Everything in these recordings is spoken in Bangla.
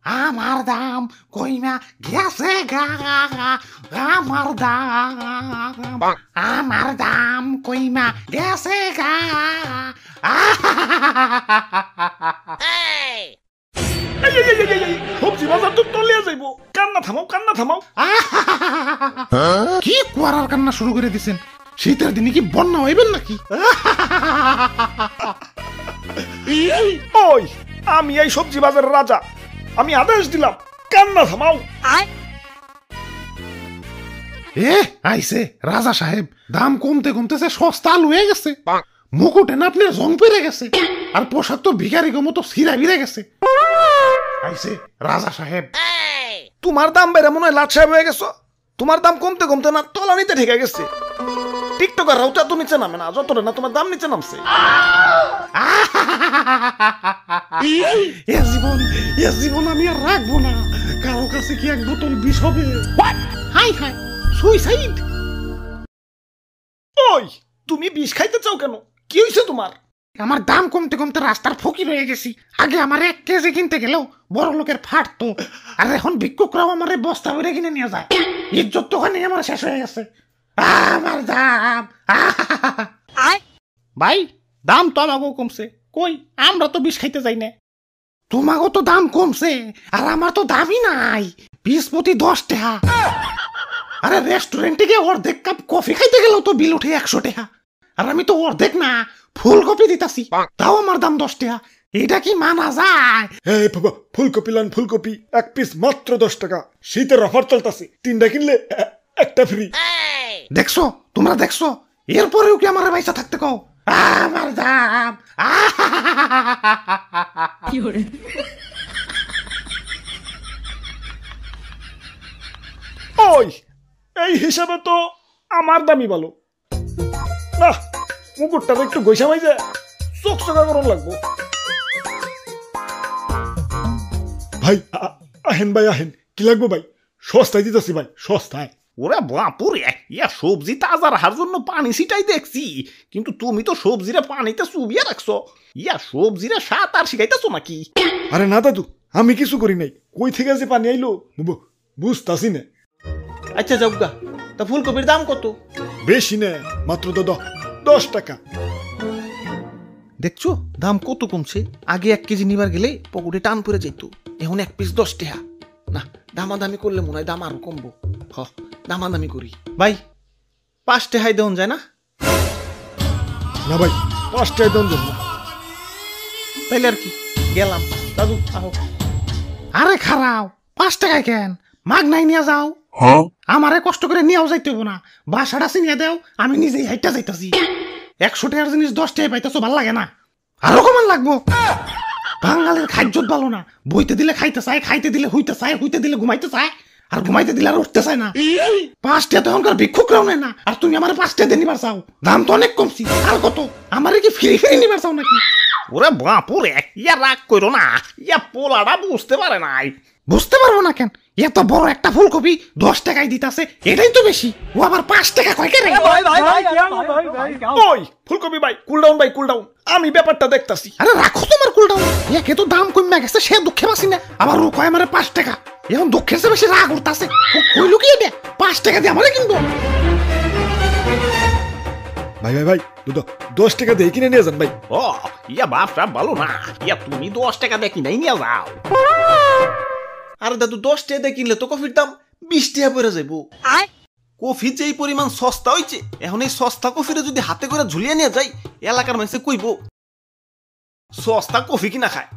আমার দাম কইমা গেছে গা, আমার দাম কইমা গেছে গা। সবজি বাজার তো তলিয়া যাইব, কান্না থামাও কান্না থামাও। কি কুয়ারার কান্না শুরু করে দিছেন? শীতের দিনে কি বন্যা হইবেন নাকি? ওই আমি এই সবজি বাজারের রাজা, আমি আদেশ দিলাম কান্না থামাও। এ আইছে রাজা সাহেব, দাম কমতে কমতেছে সস্তা আলু হয়ে গেছে, মুকুটে না আপনি জং পেরে গেছে, আর পোশাক তো ভিখারি মতো সিরা বিরে গেছে। আইছে রাজা সাহেব। তোমার দাম বেড়ে মনে হয় লাট সাহেব হয়ে গেছো। তোমার দাম কমতে কমতে না তলানিতে ঠেকে গেছে। টিকটকার রাউটা তো নিচে নামে না, যতটা না তোমার দাম নিচে নামছে। এ জীবন আমি আর রাখবো না। কারো কাছে কি এক বোতল বিষ হবে? High high, suicide. ওই তুমি বিষ খাইতে চাও কেন? কি হয়েছে তোমার? আমার দাম কমতে কমতে রাস্তার ফকির হয়ে গেছি। আগে আমার 1 কেজি কিনতে গেলেও বড় লোকের ফাটতো, আর এখন ভিক্ষুকরাও আমার বস্তা ভরে কিনে নিয়ে যায়। ইজ্জত তো ওখানে আমার শেষ হয়ে গেছে। আমার দাম ভাই, দাম তো আমাকেও কমছে। কই, আমরা তো বিষ খাইতে যাই না। তোমাকেও তো দাম কমছে, আর আমার তো দামই নাই। 20 প্রতি 10 টাকা। আরে রেস্টুরেন্টে গিয়ে অর্ধেক কাপ কফি খাইতে গেলেও তো বিল উঠে 100 টাকা, আর আমি তো অর্ধেক না ফুলকপি দিতাছি, তাও আমার দাম 10 টাকা। এটা কি মানা যায়? এই বাবা, ফুলকপি লান, ফুলকপি 1 পিস মাত্র 10 টাকা। শীতের অফার চলতেছে, 3টা কিনলে 1টা ফ্রি। দেখছো, তোমরা দেখছো? এরপরেও কি আমার পয়সা থাকতে কও? আমার দাম। ওই এই হিসাবে তো আমার দামই ভালো না। মুকুটটা একটু গৈসামাই যায়, চকচকা করুন লাগবো। ভাই আহেন ভাই আহেন, কি লাগবো ভাই? সস্তায় দিতেছি ভাই, সস্তায়। ওরে বাপুরে, ইয়া সবজি তাজা রাখার জন্য পানি ছিটাই দেখছি, কিন্তু তুমি তো সবজিরা পানিতে চুবিয়ে রাখছো। ইয়া সবজিরা স্বাদ আর শিখাইতেছো নাকি? আরে না দাদু, আমি কিছু করি নাই। কই থেকে যে পানি আইলো বুঝতাছি না। আচ্ছা যাবগা, তা ফুলকপির দাম কত? বেশি না, মাত্র 10 টাকা। দেখছো দাম কত কমছে। আগে 1 কেজি নিবার গেলে পকেটে টান পড়ে যেত, এখন 1 পিস 10 টাকা। না, দামাদামি করলে মনে হয় দাম আরো কমবো। দামাদামি করি ভাই, 5 টাকায় দেওয়া যায় না? না ভাই, 5 টাকায় দেন না। তাইলে আর কি, গেলাম। দাদু আহো। আরে খারাও, 5 টাকায় কেন? মাগ নাই নিয়ে যাও। আমারে কষ্ট করে নিয়েও যাইতে হবো না, বাসাটা চিনিয়ে দেও, আমি নিজেই হাইটা যাইতাছি। 100 টাকার জিনিস 10 টাকায় পাইতেছো, ভাল লাগে না? আরো কমান লাগবো। বাঙালির খাদ্যত ভালো না, বইতে দিলে খাইতে চায়, খাইতে দিলে হইতে চায়, হইতে দিলে ঘুমাইতে চায়, আর ঘুমাইতে দিলে আর উঠতে চায় না। 5 টাকা তো এখনকার ভিক্ষুকরাও নেয় না, আর তুমি আমার 5 টাকা দিয়ে নিবার চাও? দাম তো অনেক কমছি। আর কত? আমারে কি ফিরে ফিরে নিবার চাও নাকি? ওরে বাপুরে, ইয়া রাগ করো না, ইয়া পোলাটা বুঝতে পারে নাই। বুঝতে পারবো না কেন? এত বড় একটা ফুলকপি 10 টাকায় দিতাছে, এটাই তো বেশি। ও আবার 5 টাকা কয় কেন? ওই ফুলকপি ভাই, কুল ডাউন ভাই, কুল ডাউন, আমি ব্যাপারটা দেখতাছি। আরে রাখো তোমার কুলটাও। একে তো দাম কমে গেছে, সে দুঃখে বাসি না, আবার ও কয় আমারে 5 টাকা। এখন দুঃখের চেয়ে বেশি রাগ উঠতাছে। কইলো কি এটা? 5 টাকা দিয়ে আমারে কিনবো? ভাই ভাই ভাই, 10 টাকা দিয়ে কিনে নিয়ে যান ভাই। ও ইয়া বাপটা ভালো না, ইয়া তুমি 10 টাকা দিয়ে কিনাই নিয়ে যাও। আরে দাদু, 10 টাকা দিয়ে কিনলে তো কফির দাম 20 টাকা পড়ে যাইব। কফি যেই পরিমাণ সস্তা হইছে, এখন এই সস্তা কফিরে যদি হাতে করে ঝুলিয়ে নিয়ে যাই, এলাকার মানুষে কইব সস্তা কফি কিনা খায়।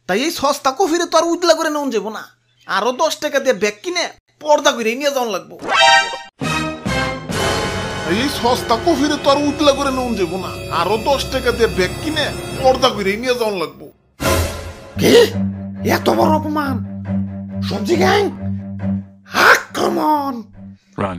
তাই এই সস্তা কফিরে তো আর উজলা করে নেওয়া যাবো না, আরো 10 টাকা দিয়ে ব্যাগ কিনে পর্দা করে নিয়ে যাওয়া লাগবো। এই সস্তা কফিরে তো আর উতলা করে নেওয়া যাবো না, আরো 10 টাকা দিয়ে ব্যাগ কিনে পর্দা করে নিয়ে যাওয়া লাগবো। কি এত বড় অপমান? সবজি গ্যাং আক্রমণ! Run.